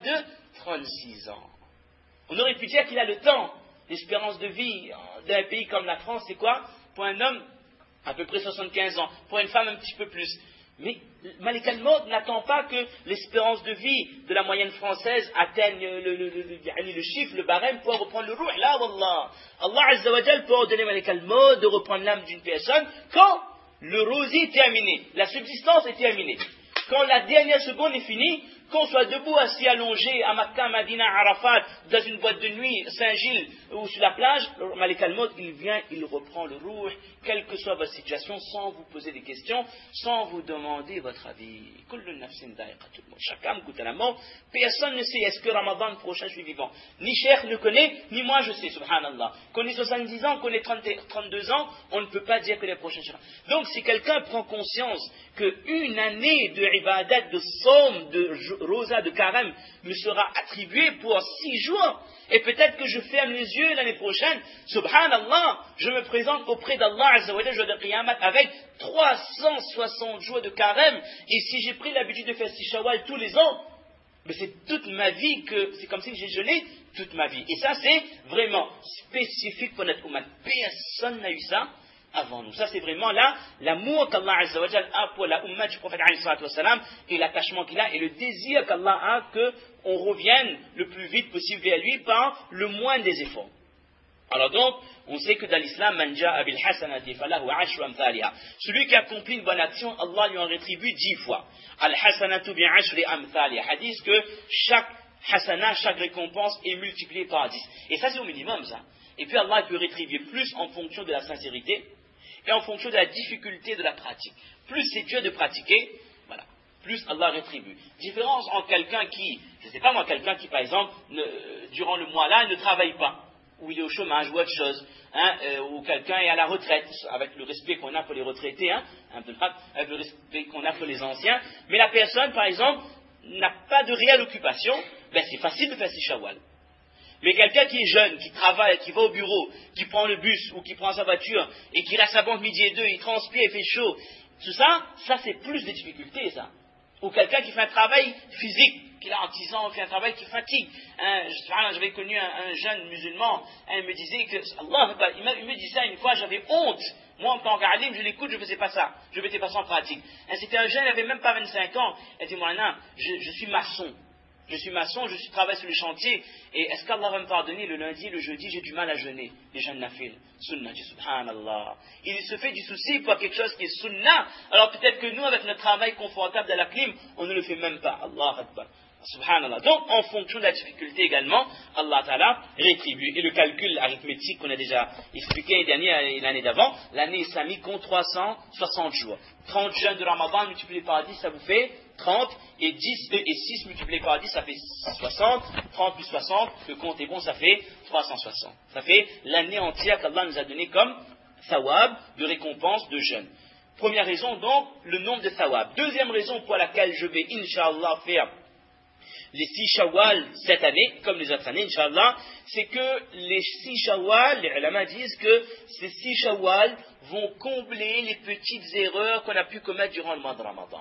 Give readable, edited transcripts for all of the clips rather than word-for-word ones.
de 36 ans. On aurait pu dire qu'il a le temps. L'espérance de vie d'un pays comme la France, c'est quoi? Pour un homme, à peu près 75 ans. Pour une femme, un petit peu plus. Mais Malik al-Maut n'attend pas que l'espérance de vie de la moyenne française atteigne le chiffre, le barème, pour reprendre le ruh. Là, wallah. Allah Azza wa Jal peut ordonner Malik al-Maut de reprendre l'âme d'une personne quand le rosy est terminé, la subsistance est terminée. Quand la dernière seconde est finie, qu'on soit debout, assis, allongé à Makkah, Madina, Arafat, dans une boîte de nuit, Saint-Gilles ou sur la plage, Malik al-Maut, il vient, il reprend le ruh, quelle que soit votre situation, sans vous poser des questions, sans vous demander votre avis. Chacun goûte à la mort. Personne ne sait est-ce que Ramadan prochain je suis vivant. Ni Cheikh ne connaît, ni moi je sais, subhanallah. Qu'on ait 70 ans, qu'on ait 32 ans, on ne peut pas dire que les prochains cherchent. Donc si quelqu'un prend conscience qu'une année de ibadat, de somme, de rosa, de carême me sera attribuée pour 6 jours, et peut-être que je ferme les yeux l'année prochaine, subhanallah, je me présente auprès d'Allah Azza wa Jalla, jour de Qiyamah, avec 360 jours de carême, et si j'ai pris l'habitude de faire 6 Shawwal tous les ans, mais c'est toute ma vie que, c'est comme si j'ai jeûné toute ma vie. Et ça, c'est vraiment spécifique pour notre Ummah. Personne n'a eu ça avant nous. Ça, c'est vraiment là, l'amour qu'Allah Azza wa Jalla a pour la Ummah du prophète alayhi salatu wassalam, et l'attachement qu'il a, et le désir qu'Allah a qu'on revienne le plus vite possible vers lui par le moins des efforts. Alors donc, on sait que dans l'islam, man ja'a bil hasanati falahu ashru amthaliha. Celui qui accomplit une bonne action, Allah lui en rétribue 10 fois. Al hasanatu bi ashri amthaliha. Hadith que chaque hasana, chaque récompense est multipliée par 10. Et ça, c'est au minimum, ça. Et puis Allah peut rétribuer plus en fonction de la sincérité et en fonction de la difficulté de la pratique. Plus c'est dur de pratiquer, voilà, plus Allah rétribue. Différence entre quelqu'un qui, je ne sais pas moi, quelqu'un qui par exemple, durant le mois là, ne travaille pas, ou il est au chômage, ou autre chose, ou quelqu'un est à la retraite, avec le respect qu'on a pour les retraités, avec le respect qu'on a pour les anciens, mais la personne par exemple n'a pas de réelle occupation, ben c'est facile de faire ses shawwal. Mais quelqu'un qui est jeune, qui travaille, qui va au bureau, qui prend le bus ou qui prend sa voiture et qui reste à banque midi et 2, il transpire, il fait chaud, tout ça, ça c'est plus de difficultés, ça. Ou quelqu'un qui fait un travail physique, qui a en 10 ans, fait un travail qui fatigue. J'avais connu un jeune musulman, il me disait que, Allah, il me dit ça une fois, j'avais honte. Moi, en tant qu'alim, je l'écoute, je ne faisais pas ça. Je ne mettais pas ça en pratique. C'était un jeune, il n'avait même pas 25 ans. Il dit, moi, je suis maçon. Je suis maçon, je travaille sur le chantier, et est-ce qu'Allah va me pardonner le lundi et le jeudi, j'ai du mal à jeûner, les jeûnes nafil, sunnah, subhanallah. Il se fait du souci pour quelque chose qui est sunnah, alors peut-être que nous, avec notre travail confortable dans la clim, on ne le fait même pas, Allah Akbar. Subhanallah. Donc, en fonction de la difficulté également, Allah Ta'ala rétribue. Et le calcul arithmétique qu'on a déjà expliqué l'année d'avant, l'année islamique compte 360 jours. 30 jeûnes de Ramadan multiplié par 10, ça vous fait 30, et 6 multiplié par 10, ça fait 60, 30 plus 60, le compte est bon, ça fait 360. Ça fait l'année entière qu'Allah nous a donné comme thawab, de récompense de jeûne. Première raison, donc, le nombre de thawab. Deuxième raison pour laquelle je vais, Inch'Allah, faire les 6 Shawwal cette année, comme les autres années, Inch'Allah, c'est que les 6 Shawwal, les ulama disent que ces 6 Shawwal vont combler les petites erreurs qu'on a pu commettre durant le mois de Ramadan.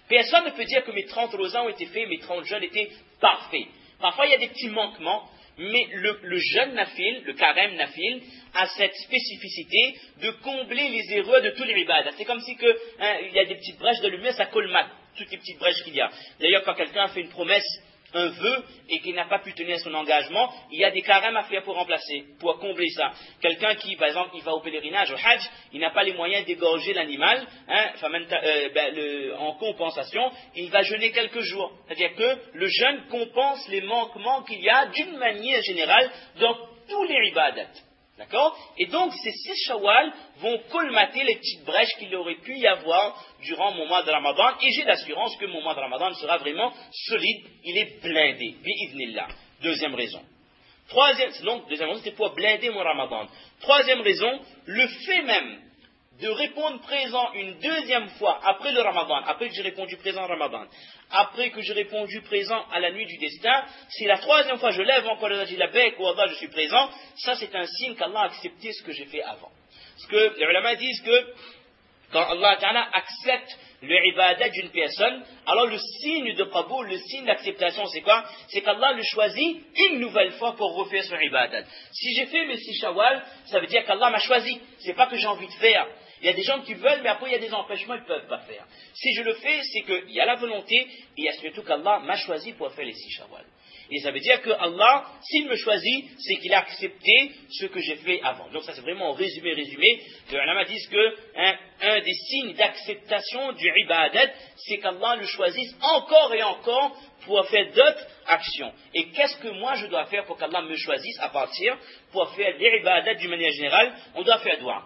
Personne ne peut dire que mes 30 rosas ont été faits, mes 30 jeûnes étaient parfaits. Parfois, il y a des petits manquements, mais le jeûne nafil, le carême nafil, a cette spécificité de combler les erreurs de tous les ibadah. C'est comme si il y a des petites brèches de lumière, ça colmate toutes les petites brèches qu'il y a. D'ailleurs, quand quelqu'un fait une promesse, un vœu, et qu'il n'a pas pu tenir son engagement, il y a des carèmes à faire pour remplacer, pour combler ça. Quelqu'un qui, par exemple, il va au pèlerinage, au Hajj, il n'a pas les moyens d'égorger l'animal, en compensation, il va jeûner quelques jours. C'est-à-dire que le jeûne compense les manquements qu'il y a d'une manière générale dans tous les ibadats. D'accord? Et donc, ces 6 Shawwal vont colmater les petites brèches qu'il aurait pu y avoir durant mon mois de Ramadan, et j'ai l'assurance que mon mois de Ramadan sera vraiment solide, il est blindé, bi'idhnillah. Deuxième raison. Deuxième raison, c'est pour blinder mon Ramadan. Troisième raison, le fait même de répondre présent une deuxième fois après le Ramadan, après que j'ai répondu présent au Ramadan, après que j'ai répondu présent à la nuit du destin, si la troisième fois je lève encore le labbaik ou Allah je suis présent, ça c'est un signe qu'Allah a accepté ce que j'ai fait avant. Parce que les ulama disent que quand Allah Ta'ala accepte le ibadat d'une personne, alors le signe de qaboul, le signe d'acceptation, c'est quoi? C'est qu'Allah le choisit une nouvelle fois pour refaire son ibadat. Si j'ai fait mes 6 shawwal, ça veut dire qu'Allah m'a choisi. C'est pas que j'ai envie de faire. Il y a des gens qui veulent, mais après il y a des empêchements, ils ne peuvent pas faire. Si je le fais, c'est qu'il y a la volonté, et il y a surtout qu'Allah m'a choisi pour faire les 6 shawwal. Et ça veut dire que Allah, s'il me choisit, c'est qu'il a accepté ce que j'ai fait avant. Donc ça c'est vraiment en résumé. Les ulama disent que un des signes d'acceptation du ibadat, c'est qu'Allah le choisisse encore et encore pour faire d'autres actions. Et qu'est-ce que moi je dois faire pour qu'Allah me choisisse à partir pour faire l'ibadat d'une manière générale? On doit faire dua.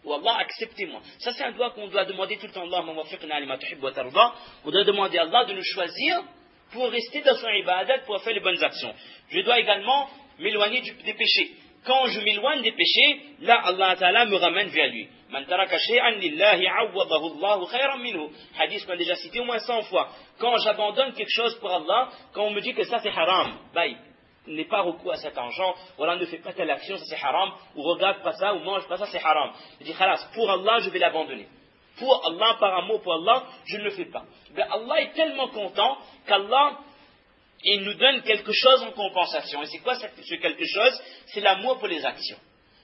Ou Allah, acceptez-moi. Ça c'est un dua qu'on doit demander tout le temps. On doit demander à Allah de nous choisir pour rester dans son ibadat, pour faire les bonnes actions. Je dois également m'éloigner des péchés. Quand je m'éloigne des péchés, là Allah Ta'ala me ramène vers lui. Man taraka shay'an lillahi awwadahu Allahu khayran minhu. Hadith qu'on a déjà cité au moins 100 fois. Quand j'abandonne quelque chose pour Allah, quand on me dit que ça c'est haram, n'est pas recours à cet argent, voilà, ne fais pas telle action, ça c'est haram, ou regarde pas ça, ou mange pas ça, c'est haram. Je dis, khalas, pour Allah, je vais l'abandonner. Pour Allah, par amour pour Allah, je ne le fais pas. Mais Allah est tellement content qu'Allah, il nous donne quelque chose en compensation. Et c'est quoi ce quelque chose? C'est l'amour pour les actions.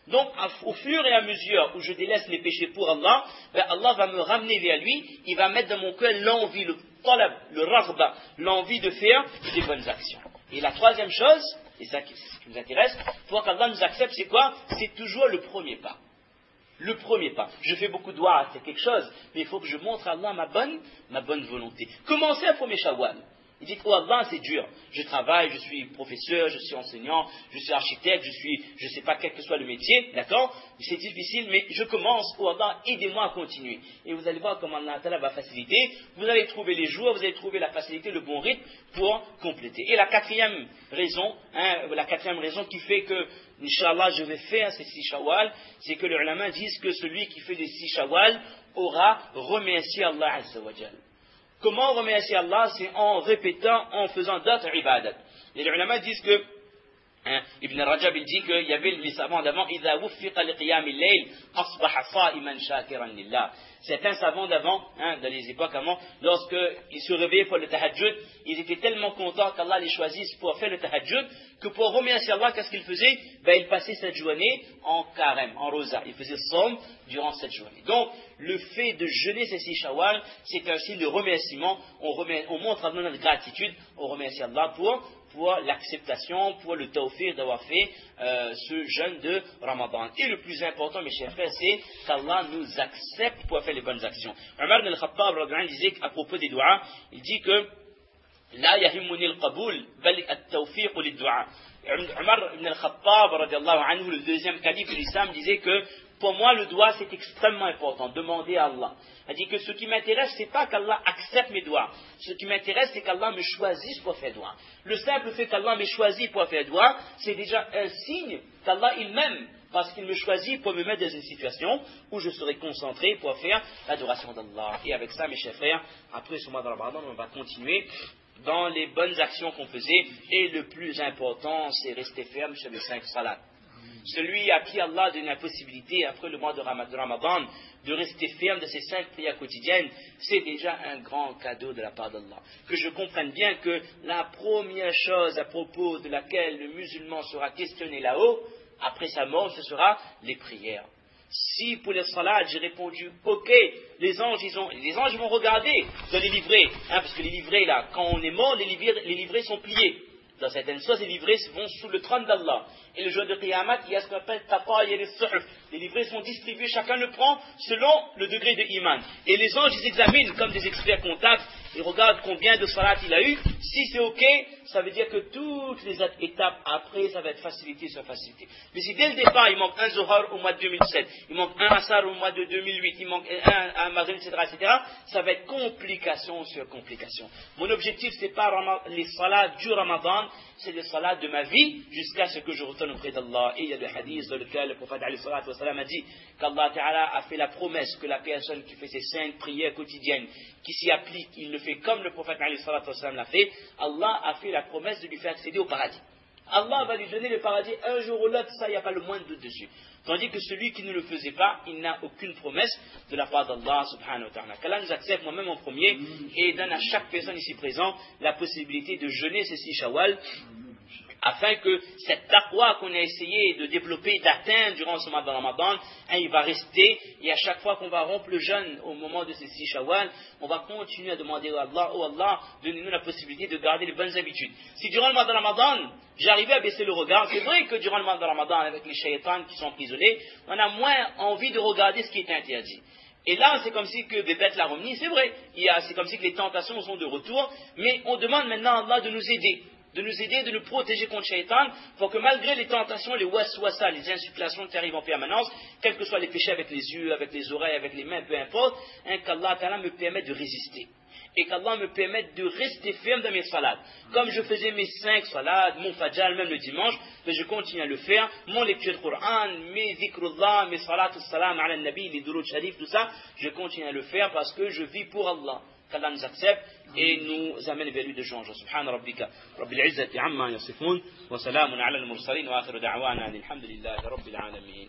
Donc, au fur et à mesure où je délaisse les péchés pour Allah, Allah va me ramener vers lui, il va mettre dans mon cœur l'envie, le talab, le raghba, l'envie de faire des bonnes actions. Et la troisième chose, et ça c'est ce qui nous intéresse, pour qu'Allah nous accepte, c'est quoi? C'est toujours le premier pas. Le premier pas. Je fais beaucoup de doigts, c'est quelque chose, mais il faut que je montre à Allah ma bonne volonté. Commencez à premier shawwal. Il dit, oh Allah, c'est dur. Je travaille, je suis professeur, je suis enseignant, je suis architecte, je ne sais pas quel que soit le métier, d'accord? C'est difficile, mais je commence, oh Allah, aidez-moi à continuer. Et vous allez voir comment Allah Ta'ala va faciliter. Vous allez trouver les jours, vous allez trouver la facilité, le bon rythme pour compléter. Et la quatrième raison qui fait que, Inch'Allah, je vais faire ces 6 shawwal, c'est que les ulama disent que celui qui fait les 6 shawwal aura remercié Allah Azza wa Jal. Comment remercier Allah? C'est en répétant, en faisant d'autres ibadat. Les ulama disent que, Ibn Rajab il dit qu'il y avait les savants d'avant, إِذَا وُفِّقَ لِقِيَامِ اللَّيْلِ أَصْبَحَ صَائِمًا شَاكِرًا لِلَّهِ. Certains savants d'avant, dans les époques avant, lorsqu'ils se réveillaient pour le tahajjud, ils étaient tellement contents qu'Allah les choisisse pour faire le tahajjud, que pour remercier Allah, qu'est-ce qu'ils faisaient? Ils passaient cette journée en carême, en rosa. Ils faisaient somme durant cette journée. Donc, le fait de jeûner ces 6 shawwal, c'est un signe de remerciement. On montre à notre gratitude, on remercie Allah pour l'acceptation, pour le tawfiq d'avoir fait ce jeûne de Ramadan. Et le plus important, mes chers frères, c'est qu'Allah nous accepte pour faire les bonnes actions. Omar ibn al-Khattab disait à propos des doigts, il dit que لا يهمني القبول بل التوفيق للدعاء. Omar ibn al-Khattab, le deuxième calife de l'islam, disait que pour moi, le doigt, c'est extrêmement important. Demander à Allah. Il dit que ce qui m'intéresse, c'est pas qu'Allah accepte mes doigts. Ce qui m'intéresse, c'est qu'Allah me choisisse pour faire doigt. Le simple fait qu'Allah me choisit pour faire doigt, c'est déjà un signe qu'Allah il m'aime. Parce qu'il me choisit pour me mettre dans une situation où je serai concentré pour faire l'adoration d'Allah. Et avec ça, mes chers frères, après ce mois de Ramadan, on va continuer dans les bonnes actions qu'on faisait. Et le plus important, c'est rester ferme sur les 5 salats. Celui à qui Allah donne la possibilité, après le mois de Ramadan, de rester ferme de ses 5 prières quotidiennes, c'est déjà un grand cadeau de la part d'Allah. Que je comprenne bien que la première chose à propos de laquelle le musulman sera questionné là-haut, après sa mort, ce sera les prières. Si pour les salades, j'ai répondu, ok, les anges vont regarder dans les livrets, parce que les livrets là, quand on est mort, les livrets sont pliés. Dans certaines choses, les livrets vont sous le trône d'Allah. Et le jour de Qiyamah, il y a ce qu'on appelle taqa'a et suhuf. Les livrets sont distribués, chacun le prend selon le degré de iman. Et les anges, ils examinent comme des experts comptables, ils regardent combien de salat il a eu. Si c'est ok, ça veut dire que toutes les autres étapes après, ça va être facilité sur facilité. Mais si dès le départ, il manque un Zohar au mois de 2007, il manque un Asar au mois de 2008, il manque un Maghrib, etc., ça va être complication sur complication. Mon objectif, c'est pas les salats du Ramadan, c'est les salats de ma vie jusqu'à ce que je retourne auprès d'Allah. Et il y a des hadiths dans lesquels le prophète a dit qu'Allah Ta'ala a fait la promesse que la personne qui fait ses 5 prières quotidiennes, qui s'y applique, il le fait comme le prophète l'a fait, Allah a fait la promesse de lui faire accéder au paradis. Allah va lui donner le paradis un jour ou l'autre, ça, il n'y a pas le moindre doute dessus. Tandis que celui qui ne le faisait pas, il n'a aucune promesse de la part d'Allah subhanahu wa ta'ala. Qu'Allah nous accepte, moi-même en premier, et donne à chaque personne ici présent la possibilité de jeûner ces 6 Shawwal, afin que cette taqwa qu'on a essayé de développer, d'atteindre durant ce mois de Ramadan, il va rester, et à chaque fois qu'on va rompre le jeûne au moment de ces 6 Shawwal, on va continuer à demander à Allah, oh Allah, donnez-nous la possibilité de garder les bonnes habitudes. Si durant le mois de Ramadan, j'arrivais à baisser le regard, c'est vrai que durant le mois de Ramadan, avec les shaitans qui sont emprisonnés, on a moins envie de regarder ce qui est interdit. Et là, c'est comme si que Bébête l'a remis, c'est vrai, c'est comme si que les tentations sont de retour, mais on demande maintenant à Allah de nous aider, de nous protéger contre Shaitan, pour que malgré les tentations, les waswasa, les insufflations qui arrivent en permanence, quels que soient les péchés avec les yeux, avec les oreilles, avec les mains, peu importe, qu'Allah Ta'ala me permette de résister. Et qu'Allah me permette de rester ferme dans mes salades. Comme je faisais mes 5 salades, mon fajr, même le dimanche, mais je continue à le faire. Mon lecture de Coran, mes zikrullah, mes salats, salam ala nabi, les durud sharif, tout ça, je continue à le faire parce que je vis pour Allah. Qu'Allah nous accepte et nous amène vers lui de joie. Subhana rabbika, rabbil izzati amma yasifun, wa salamun ala al-mursalin, wa akhiru da'wana, alhamdulillahi rabbil alamin.